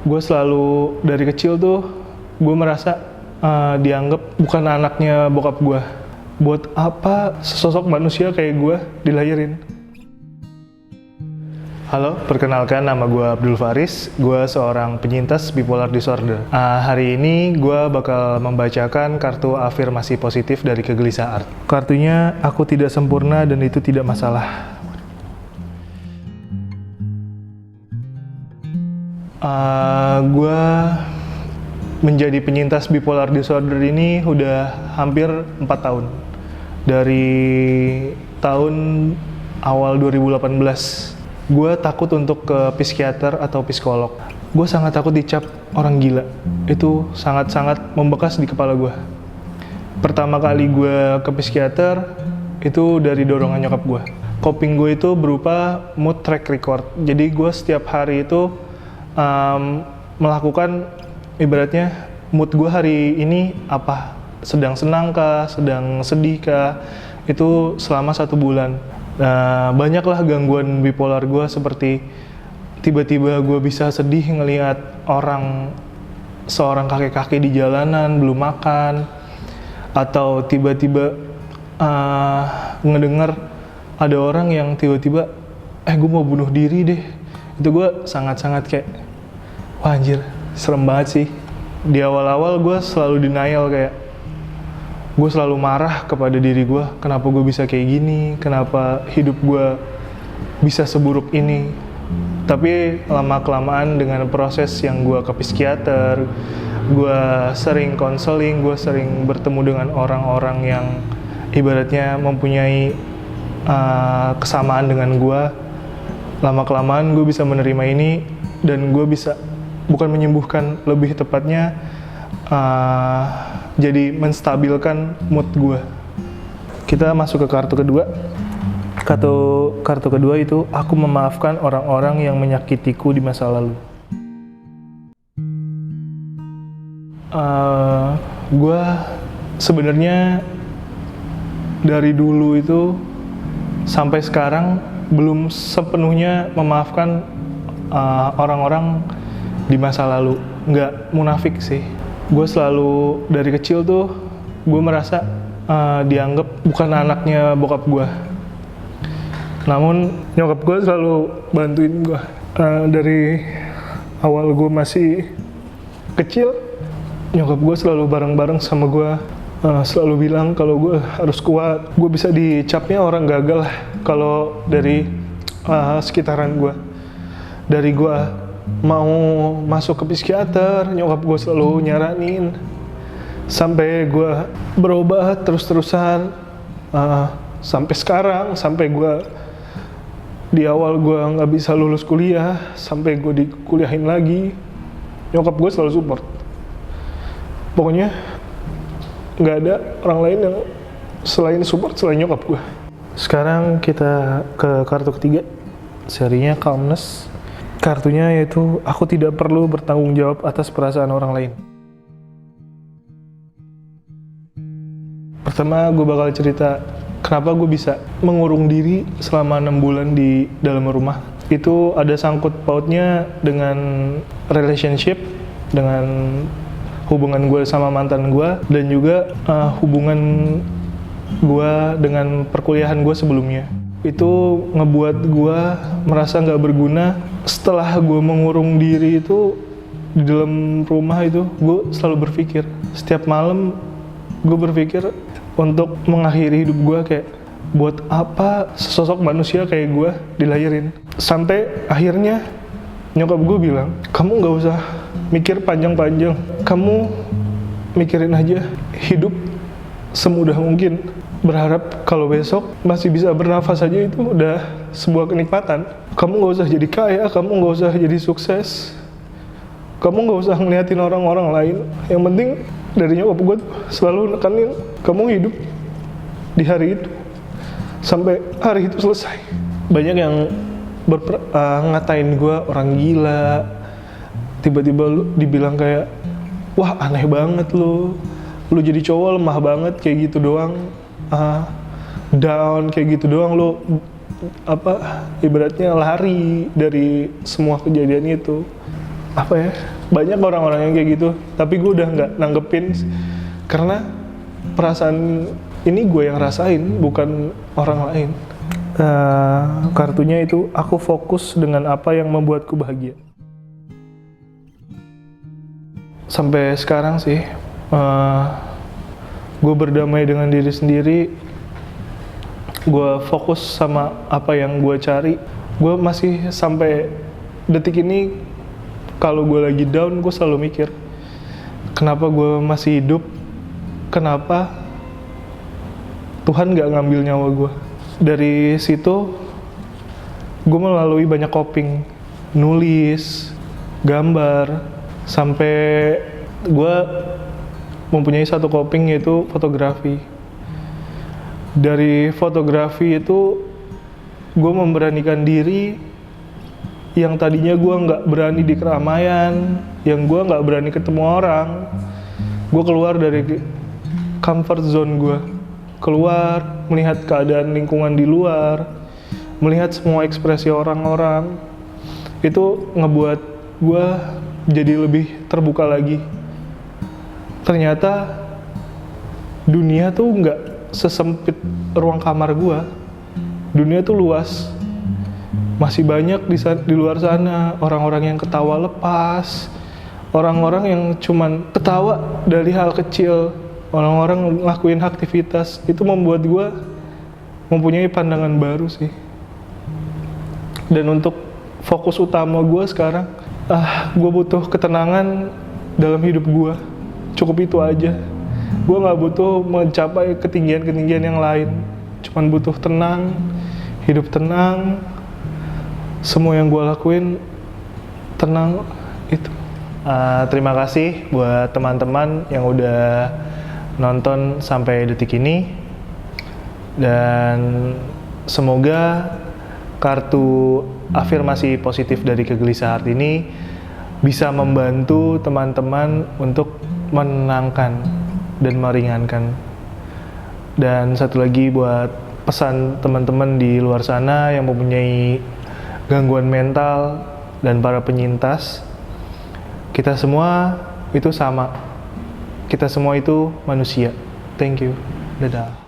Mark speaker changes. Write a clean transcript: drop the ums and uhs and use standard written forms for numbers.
Speaker 1: Gue selalu dari kecil tuh gue merasa dianggap bukan anaknya bokap gue. Buat apa sesosok manusia kayak gue dilahirin? Halo, perkenalkan nama gue Abdul Faris. Gue seorang penyintas bipolar disorder. Hari ini gue bakal membacakan kartu afirmasi positif dari Kegelisah Art. Kartunya, aku tidak sempurna dan itu tidak masalah. Gue menjadi penyintas bipolar disorder ini udah hampir 4 tahun. Dari tahun awal 2018. Gue takut untuk ke psikiater atau psikolog. Gue sangat takut dicap orang gila. Itu sangat-sangat membekas di kepala gue. Pertama kali gue ke psikiater, itu dari dorongan nyokap gue. Coping gue itu berupa mood track record. Jadi gue setiap hari itu melakukan, ibaratnya mood gue hari ini apa, sedang senang kah, sedang sedih kah, itu selama 1 bulan. Banyaklah gangguan bipolar gue, seperti tiba-tiba gue bisa sedih ngelihat seorang kakek-kakek di jalanan belum makan, atau tiba-tiba ngedengar ada orang yang tiba-tiba gue mau bunuh diri deh. Itu gue sangat-sangat kayak, wah anjir, serem banget sih. Di awal-awal gue selalu denial, kayak gue selalu marah kepada diri gue, kenapa gue bisa kayak gini, kenapa hidup gue bisa seburuk ini. Tapi lama-kelamaan dengan proses yang gue ke psikiater, gue sering konseling, gue sering bertemu dengan orang-orang yang ibaratnya mempunyai kesamaan dengan gue. Lama-kelamaan gue bisa menerima ini, dan gue bisa, bukan menyembuhkan, lebih tepatnya jadi menstabilkan mood gue. Kita masuk ke kartu kedua. Kartu kedua itu, aku memaafkan orang-orang yang menyakitiku di masa lalu. Gue sebenarnya dari dulu itu sampai sekarang belum sepenuhnya memaafkan orang-orang di masa lalu. Nggak munafik sih. Gue selalu dari kecil tuh gue merasa dianggap bukan anaknya bokap gue. Namun nyokap gue selalu bantuin gue. Dari awal gue masih kecil, nyokap gue selalu bareng-bareng sama gue. Selalu bilang kalau gue harus kuat. Gue bisa dicapnya orang gagal kalau dari sekitaran gue. Dari gue mau masuk ke psikiater, nyokap gue selalu nyaranin. Sampai gue berubah terus-terusan, sampai sekarang, sampai gue di awal gue nggak bisa lulus kuliah, sampai gue dikuliahin lagi, nyokap gue selalu support. Pokoknya nggak ada orang lain yang selain support selain nyokap gue. Sekarang kita ke kartu ketiga, serinya Calmness. Kartunya yaitu, aku tidak perlu bertanggung jawab atas perasaan orang lain. Pertama, gue bakal cerita kenapa gue bisa mengurung diri selama 6 bulan di dalam rumah. Itu ada sangkut pautnya dengan relationship, dengan hubungan gue sama mantan gue, dan juga hubungan gue dengan perkuliahan gue sebelumnya. Itu ngebuat gue merasa nggak berguna. Setelah gue mengurung diri itu di dalam rumah itu, gue selalu berpikir, setiap malam gue berpikir untuk mengakhiri hidup gue, kayak buat apa sesosok manusia kayak gue dilahirin. Sampai akhirnya nyokap gue bilang, kamu nggak usah mikir panjang-panjang, kamu mikirin aja hidup semudah mungkin. Berharap kalau besok masih bisa bernafas aja itu udah sebuah kenikmatan. Kamu nggak usah jadi kaya, kamu nggak usah jadi sukses, kamu nggak usah ngeliatin orang-orang lain. Yang penting dari nyokap gue selalu nekanin, kamu hidup di hari itu sampai hari itu selesai. Banyak yang ngatain gue orang gila. Tiba-tiba dibilang kayak, wah aneh banget lu jadi cowok lemah banget kayak gitu doang. Down kayak gitu doang, lo ibaratnya lari dari semua kejadian itu. apa ya, banyak orang-orang yang kayak gitu, tapi gue udah nggak nanggepin karena perasaan ini gue yang rasain, bukan orang lain. Kartunya itu, aku fokus dengan apa yang membuatku bahagia. Sampai sekarang sih, gue berdamai dengan diri sendiri. Gue fokus sama apa yang gue cari. Gue masih sampai detik ini, kalau gue lagi down, gue selalu mikir, kenapa gue masih hidup? Kenapa Tuhan gak ngambil nyawa gue? Dari situ, gue melalui banyak coping, nulis, gambar, sampai gue mempunyai satu coping, yaitu fotografi. Dari fotografi itu, gue memberanikan diri yang tadinya gue nggak berani di keramaian, yang gue nggak berani ketemu orang. Gue keluar dari comfort zone gue, keluar melihat keadaan lingkungan di luar, melihat semua ekspresi orang-orang. Itu ngebuat gue jadi lebih terbuka lagi. Ternyata dunia tuh nggak sesempit ruang kamar gue. Dunia tuh luas. Masih banyak di luar sana orang-orang yang ketawa lepas, orang-orang yang cuman ketawa dari hal kecil, orang-orang ngelakuin aktivitas. Itu membuat gue mempunyai pandangan baru sih. Dan untuk fokus utama gue sekarang, gue butuh ketenangan dalam hidup gue. Cukup itu aja. Gue gak butuh mencapai ketinggian-ketinggian yang lain. Cuman butuh tenang, hidup tenang. Semua yang gue lakuin tenang, itu. Terima kasih buat teman-teman yang udah nonton sampai detik ini. Dan semoga kartu afirmasi positif dari Kegelisahan ini bisa membantu teman-teman untuk menenangkan dan meringankan. Dan satu lagi buat pesan teman-teman di luar sana yang mempunyai gangguan mental dan para penyintas, kita semua itu sama. Kita semua itu manusia. Thank you. Dadah.